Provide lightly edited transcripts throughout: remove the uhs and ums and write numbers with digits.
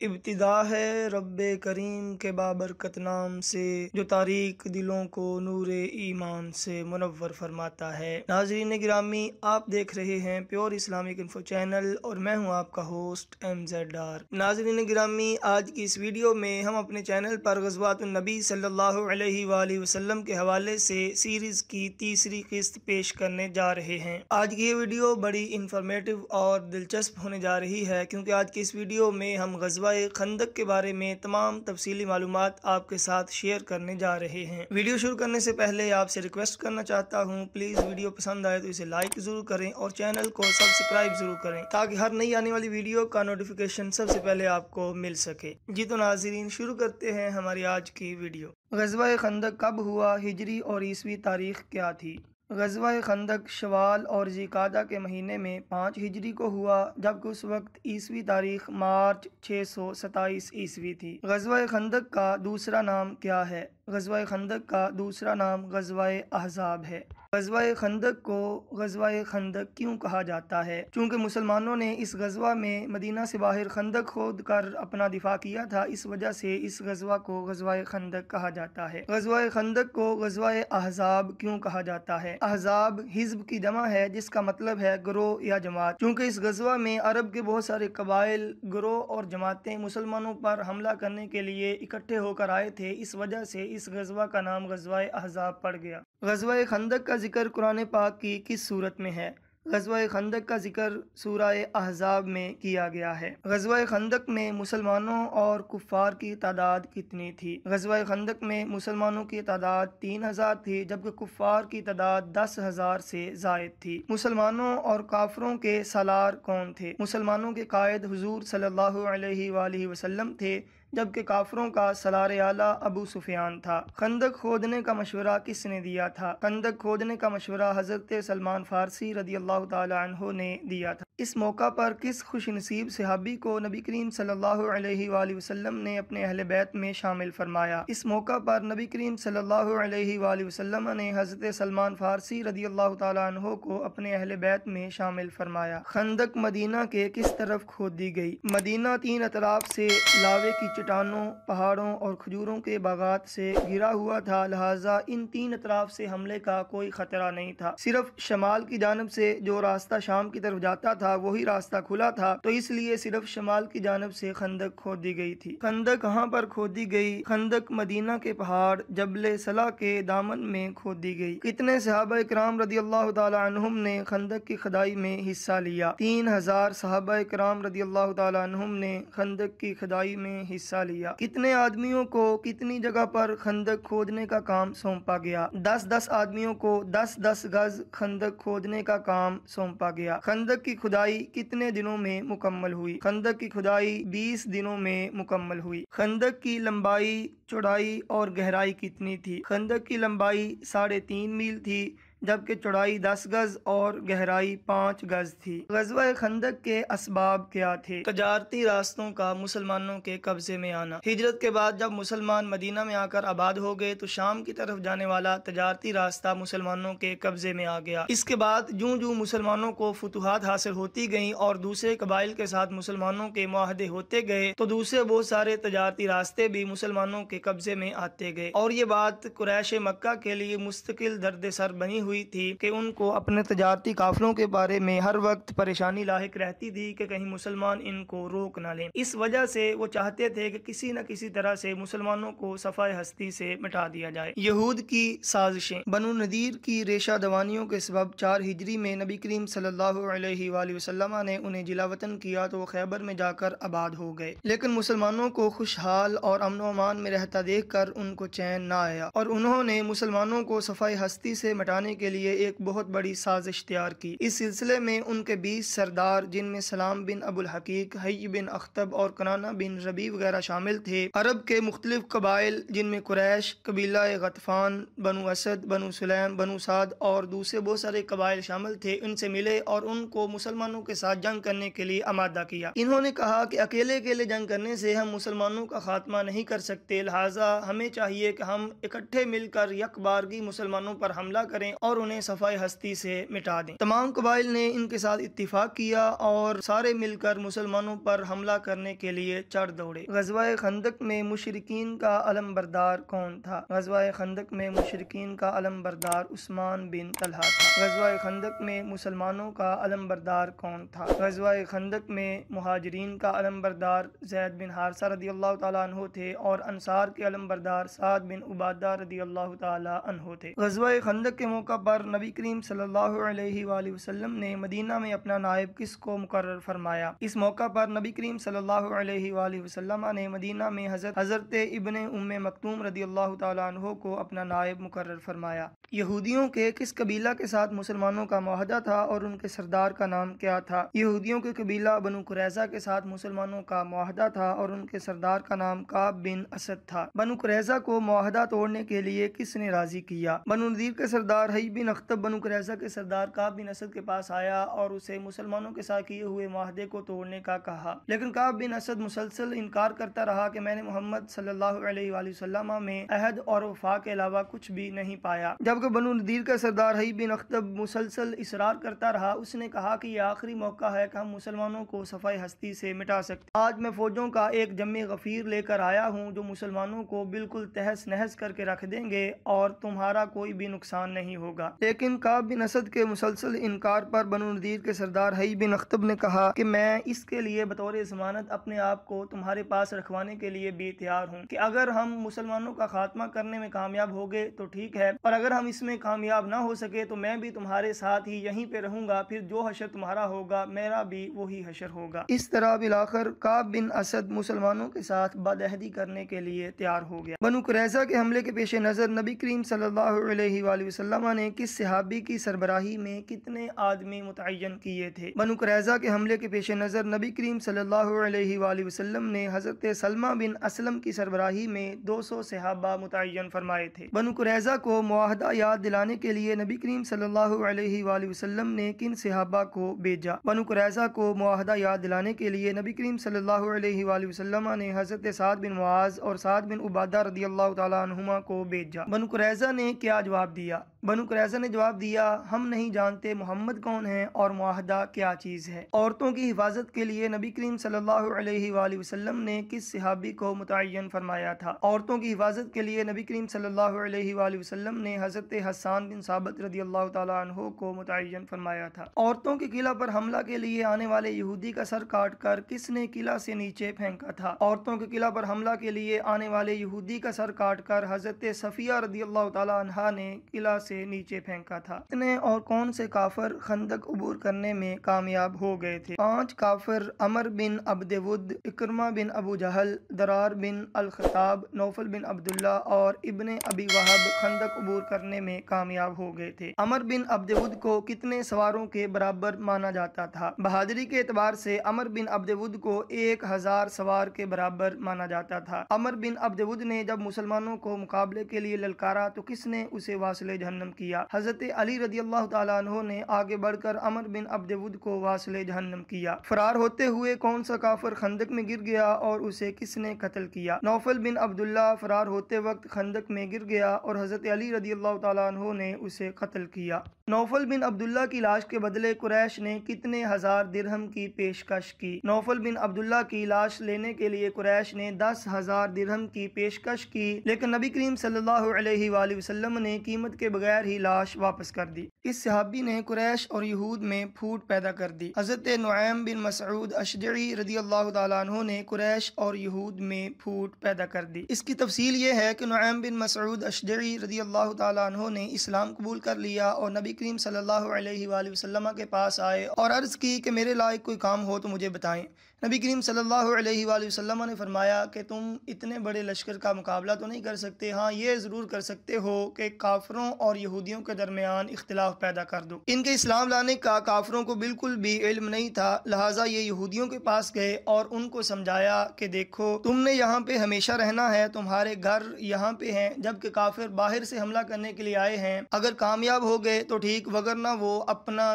ابتدا ہے رب کریم کے بابرکت نام سے، جو تاریک دلوں کو نور ایمان سے منور فرماتا ہے۔ ناظرین گرامی، آپ دیکھ رہے ہیں پیور اسلامک انفو چینل اور میں ہوں آپ کا ہوسٹ MZR۔ ناظرین گرامی، آج کی اس ویڈیو میں ہم اپنے چینل پر غزوات النبی صلی اللہ علیہ وآلہ وسلم کے حوالے سے سیریز کی تیسری قسط پیش کرنے جا رہے ہیں۔ آج کی یہ ویڈیو بڑی انفارمیٹو اور دلچسپ ہونے جا رہی ہے، کیونکہ آج کی اس ویڈیو میں ہم غزوہ خندق کے بارے میں تمام تفصیلی معلومات آپ کے ساتھ شیئر کرنے جا رہے ہیں۔ ویڈیو شروع کرنے سے پہلے آپ سے ریکویسٹ کرنا چاہتا ہوں، پلیز ویڈیو پسند آئے تو اسے لائک ضرور کریں اور چینل کو سبسکرائب ضرور کریں، تاکہ ہر نئی آنے والی ویڈیو کا نوٹیفیکیشن سب سے پہلے آپ کو مل سکے۔ جی تو ناظرین، شروع کرتے ہیں ہماری آج کی ویڈیو۔ غزوہ خندق کب ہوا؟ ہجری اور عیسوی تاریخ کیا تھی؟ غزوہ خندق شوال اور ذی-قعدہ کے مہینے میں 5 ہجری کو ہوا، جبکہ اس وقت عیسوی تاریخ مارچ 627 عیسوی تھی۔ غزوہ خندق کا دوسرا نام کیا ہے؟ غزوہ خندق کا دوسرا نام غزوہ احزاب ہے۔ غزوہ خندق کو غزوہ خندق کیوں کہا جاتا ہے؟ چونکہ مسلمانوں نے اس غزوہ میں مدینہ سے باہر خندق کھود کر اپنا دفاع کیا تھا، اس وجہ سے اس غزوہ کو غزوہ خندق کہا جاتا ہے۔ غزوہ خندق کو غزوہ احزاب کیوں کہا جاتا ہے؟ احزاب حزب کی جمع ہے، جس کا مطلب ہے گروہ یا جماعت۔ چونکہ اس غزوہ میں عرب کے بہت سارے قبائل، گروہ اور جماعتیں مسلمانوں پر حملہ کرنے کے لیے اکٹھے ہو کر آئے تھے، اس وجہ سے اس غزوہ کا نام غزوہ احزاب پڑ گیا۔ غزوہ خندق کا ذکر قرآن پاک کی کس سورت میں ہے؟ غزوہ خندق کا ذکر سورہ احزاب میں کیا گیا ہے۔ غزوہ خندق میں مسلمانوں اور کفار کی تعداد کتنی تھی؟ غزوہ خندق میں مسلمانوں کی تعداد 3000 تھی، جبکہ کفار کی تعداد 10,000 سے زائد تھی۔ مسلمانوں اور کافروں کے سالار کون تھے؟ مسلمانوں کے قائد حضور صلی اللہ علیہ وآلہ وسلم تھے، جبکہ کافروں کا سالار اعلیٰ ابو سفیان تھا۔ خندق کھودنے کا مشورہ کس نے دیا تھا؟ خندق کھودنے کا مشورہ حضرت سلمان فارسی رضی اللہ تعالی عنہ نے دیا تھا۔ اس موقع پر کس خوش نصیب صحابی کو نبی کریم صلی اللہ علیہ وآلہ وسلم نے اپنے اہل بیت میں شامل فرمایا؟ اس موقع پر نبی کریم صلی اللہ علیہ وآلہ وسلم نے حضرت سلمان فارسی رضی اللہ تعالی عنہ کو اپنے اہل بیت میں شامل فرمایا۔ خندق مدینہ کے کس طرف کھودی گئی؟ مدینہ 3 اطراف سے لاوے کی چٹانوں، پہاڑوں اور کھجوروں کے باغات سے گھرا ہوا تھا، لہٰذا ان 3 اطراف سے حملے کا کوئی خطرہ نہیں تھا۔ صرف شمال کی جانب سے جو راستہ شام کی طرف جاتا تھا وہی راستہ کھلا تھا، تو اس لیے صرف شمال کی جانب سے خندق کھودی گئی تھی۔ خندق کہاں پر کھودی گئی؟ خندق مدینہ کے پہاڑ جبل صلہ کے دامن میں کھودی گئی۔ کتنے صحابہ کرام رضی اللہ تعالی عنہم نے خندق کی کھدائی میں حصہ لیا؟ 3000 صحابہ کرام رضی اللہ تعالی عنہم نے خندق کی کھدائی میں حصہ لیا۔ کتنے آدمیوں کو کتنی جگہ پر خندق کھودنے کا کام سونپا گیا؟ 10 آدمیوں کو 10 گز خندق کھودنے کا کام سونپا گیا۔ خندق کی کھدائی کتنے دنوں میں مکمل ہوئی؟ خندق کی کھدائی 20 دنوں میں مکمل ہوئی۔ خندق کی لمبائی، چوڑائی اور گہرائی کتنی تھی؟ خندق کی لمبائی 3.5 میل تھی، جبکہ چوڑائی 10 گز اور گہرائی 5 گز تھی۔ غزوہ خندق کے اسباب کیا تھے؟ تجارتی راستوں کا مسلمانوں کے قبضے میں آنا۔ ہجرت کے بعد جب مسلمان مدینہ میں آ کر آباد ہو گئے تو شام کی طرف جانے والا تجارتی راستہ مسلمانوں کے قبضے میں آ گیا۔ اس کے بعد جوں جوں مسلمانوں کو فتوحات حاصل ہوتی گئیں اور دوسرے قبائل کے ساتھ مسلمانوں کے معاہدے ہوتے گئے، تو دوسرے بہت سارے تجارتی راستے بھی مسلمانوں کے قبضے میں آتے گئے، اور یہ بات قریش مکہ کے لیے مستقل درد سر بنی ہوئی تھی کہ ان کو اپنے تجارتی قافلوں کے بارے میں ہر وقت پریشانی لاحق رہتی تھی کہ کہیں مسلمان ان کو روک نہ لیں۔ اس وجہ سے وہ چاہتے تھے کہ کسی نہ کسی طرح سے مسلمانوں کو صفحہ ہستی سے مٹا دیا جائے۔ یہود کی سازشیں۔ بنو نذیر کی ریشہ دوانیوں کے سبب 4 ہجری میں نبی کریم صلی اللہ علیہ وآلہ وسلم نے انہیں جلا وطن کیا تو وہ خیبر میں جا کر آباد ہو گئے، لیکن مسلمانوں کو خوشحال اور امن و امان میں رہتا دیکھ کر ان کو چین نہ آیا، اور انہوں نے مسلمانوں کو صفحہ ہستی سے مٹانے کے لیے ایک بہت بڑی سازش تیار کی۔ اس سلسلے میں ان کے 20 سردار، جن میں سلام بن ابو الحقیق، حی بن اخطب اور کنانہ بن ربی وغیرہ شامل تھے، عرب کے مختلف قبائل جن میں قریش، قبیلہ غطفان، بنو اسد، بنو سلیم، بنو سعد اور دوسرے بہت سارے قبائل شامل تھے، ان سے ملے اور ان کو مسلمانوں کے ساتھ جنگ کرنے کے لیے آمادہ کیا۔ انہوں نے کہا کہ اکیلے جنگ کرنے سے ہم مسلمانوں کا خاتمہ نہیں کر سکتے، لہٰذا ہمیں چاہیے کہ ہم اکٹھے مل کر یک بارگی مسلمانوں پر حملہ کریں اور انہیں صفائے ہستی سے مٹا دیں۔ تمام قبائل نے ان کے ساتھ اتفاق کیا اور سارے مل کر مسلمانوں پر حملہ کرنے کے لیے چڑھ دوڑے۔ غزوہ خندق میں مشرکین کا علم بردار کون تھا؟ غزوہ خندق میں مشرکین کا علم بردار عثمان بن طلحہ تھا۔ غزوہ خندق میں مسلمانوں کا علم بردار کون تھا؟ غزوہ خندق میں مہاجرین کا علم بردار زید بن حارثہ رضی اللہ تعالیٰ عنہ تھے اور انصار کے علم بردار سعد بن عبادہ رضی اللہ تعالیٰ عنہ تھے۔ غزوہ خندق کے موقع پر نبی کریم صلی اللہ علیہ وآلہ وسلم نے مدینہ میں اپنا نائب کس کو مقرر فرمایا؟ اس موقع پر نبی کریم صلی اللہ علیہ وآلہ وسلم نے مدینہ میں حضرت ابن ام مکتوم رضی اللہ تعالیٰ عنہ کو اپنا نائب مقرر فرمایا۔ یہودیوں کے کس قبیلہ کے ساتھ مسلمانوں کا معاہدہ تھا اور ان کے سردار کا نام کیا تھا؟ یہودیوں کے قبیلہ بنو قریظہ کے ساتھ مسلمانوں کا معاہدہ تھا اور ان کے سردار کا نام کعب بن اسد تھا۔ بنو قریظہ کو معاہدہ توڑنے کے لیے کس نے راضی کیا؟ بنو نذیر کے سردار حی بن اخطب بنو قریظہ کے سردار کعب بن اسد کے پاس آیا اور اسے مسلمانوں کے ساتھ کیے ہوئے معاہدے کو توڑنے کا کہا، لیکن کعب بن اسد مسلسل انکار کرتا رہا کہ میں نے محمد صلی اللہ علیہ وآلہ وسلم میں عہد اور وفا کے علاوہ کچھ بھی نہیں پایا۔ جبکہ بنو نذیر کا سردار حی بن اخطب مسلسل اصرار کرتا رہا، اس نے کہا کہ یہ آخری موقع ہے کہ ہم مسلمانوں کو صفائے ہستی سے مٹا سکتے۔ آج میں فوجوں کا ایک جمع غفیر لے کر آیا ہوں جو مسلمانوں کو بالکل تہس نہس کر کے رکھ دیں گے اور تمہارا کوئی بھی نقصان نہیں ہوگا۔ لیکن کعب بن اسد کے مسلسل انکار پر بنو نذیر کے سردار حی بن اخطب نے کہا کہ میں اس کے لیے بطور ضمانت اپنے آپ کو تمہارے پاس رکھوانے کے لیے بھی تیار ہوں کہ اگر ہم مسلمانوں کا خاتمہ کرنے میں کامیاب ہو گئے تو ٹھیک ہے، اور اگر ہم اس میں کامیاب نہ ہو سکے تو میں بھی تمہارے ساتھ ہی یہیں پہ رہوں گا، پھر جو حشر تمہارا ہوگا میرا بھی وہی حشر ہوگا۔ اس طرح بالآخر کعب بن اسد مسلمانوں کے ساتھ بدعہدی کرنے کے لیے تیار ہو گیا۔ بنو قریظہ کے حملے کے پیش نظر نبی کریم صلی اللہ علیہ وآلہ وسلم نے کس صحابی کی سربراہی میں کتنے آدمی متعین کیے تھے؟ بنو قریظہ کے حملے کے پیش نظر نبی کریم صلی اللہ علیہ وآلہ وسلم نے حضرت سلمہ بن اسلم کی سربراہی میں 200 صحابہ متعین فرمائے تھے۔ بنو قریظہ کو معاہدہ یاد دلانے کے لیے نبی کریم صلی اللہ علیہ وآلہ وسلم نے کن صحابہ کو بھیجا؟ بنو قریظہ کو معاہدہ یاد دلانے کے لیے نبی کریم صلی اللہ علیہ وآلہ وسلم نے حضرت سعد بن معاذ اور سعد بن عبادہ رضی اللہ تعالیٰ عنہما کو بھیجا۔ بنو قریظہ نے کیا جواب دیا؟ بنو قریظہ نے جواب دیا، ہم نہیں جانتے محمد کون ہے اور معاہدہ کیا چیز ہے۔ عورتوں کی حفاظت کے لیے نبی کریم صلی اللہ علیہ وآلہ وسلم نے کس صحابی کو متعین فرمایا تھا؟ عورتوں کی حفاظت کے لیے نبی کریم صلی اللہ علیہ وآلہ وسلم نے حضرت حسان بن ثابت رضی اللہ تعالیٰ عنہ کو متعین فرمایا تھا۔ عورتوں کے قلعہ پر حملہ کے لیے آنے والے یہودی کا سر کاٹ کر کس نے قلعہ سے نیچے پھینکا تھا؟ عورتوں کے قلعہ پر حملہ کے لیے آنے والے یہودی کا سر کاٹ کر حضرت صفیہ رضی اللہ تعالیٰ عنہا نے قلعہ سے نیچے پھینکا تھا۔ کتنے اور کون سے کافر خندق عبور کرنے میں کامیاب ہو گئے تھے؟ 5 کافر عمر بن عبد ود، اکرمہ بن ابو جہل، درار بن الخطاب، نوفل بن عبداللہ اور ابن ابی وہب خندق عبور کرنے میں کامیاب ہو گئے تھے۔ عمر بن عبد ود کو کتنے سواروں کے برابر مانا جاتا تھا؟ بہادری کے اعتبار سے عمر بن عبد ود کو 1000 سوار کے برابر مانا جاتا تھا۔ عمر بن عبد ود نے جب مسلمانوں کو مقابلے کے لیے للکارا تو کس نے اسے واصل جہنم کیا؟ حضرت علی رضی اللہ تعالیٰ عنہ نے آگے بڑھ کر عمر بن عبد ود کو واصل جہنم کیا۔ فرار ہوتے ہوئے کون سا کافر خندق میں گر گیا اور اسے کس نے قتل کیا؟ نوفل بن عبداللہ فرار ہوتے وقت خندق میں گر گیا اور حضرت علی رضی اللہ تعالیٰ عنہ نے اسے قتل کیا۔ نوفل بن عبداللہ کی لاش کے بدلے قریش نے کتنے ہزار درہم کی پیشکش کی؟ نوفل بن عبداللہ کی لاش لینے کے لیے قریش نے 10,000 درہم کی پیشکش کی، لیکن نبی کریم صلی اللہ علیہ وآلہ وسلم نے قیمت کے بغیر ہی لاش واپس کر دی۔ اس صحابی نے قریش اور یہود میں پھوٹ پیدا کر دی۔ حضرت نعیم بن مسعود اشجعی رضی اللہ تعالیٰ عنہ نے قریش اور یہود میں پھوٹ پیدا کر دی۔ اس کی تفصیل یہ ہے کہ نعیم بن مسعود اشجعی رضی اللہ تعالیٰ عنہ نے اسلام قبول کر لیا اور نبی کریم صلی اللہ علیہ وآلہ وسلم کے پاس آئے اور عرض کی کہ میرے لائق کوئی کام ہو تو مجھے بتائیں۔ نبی کریم صلی اللہ علیہ وآلہ وسلم نے فرمایا کہ تم اتنے بڑے لشکر کا مقابلہ تو نہیں کر سکتے، ہاں یہ ضرور کر سکتے ہو کہ کافروں اور یہودیوں کے درمیان اختلاف پیدا کر دو۔ ان کے اسلام لانے کا کافروں کو بالکل بھی علم نہیں تھا، لہٰذا یہ یہودیوں کے پاس گئے اور ان کو سمجھایا کہ دیکھو تم نے یہاں پہ ہمیشہ رہنا ہے، تمہارے گھر یہاں پہ ہیں، جبکہ کافر باہر سے حملہ کرنے کے لیے آئے ہیں، اگر کامیاب ہو گئے تو ٹھیک، وگرنہ وہ اپنا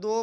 2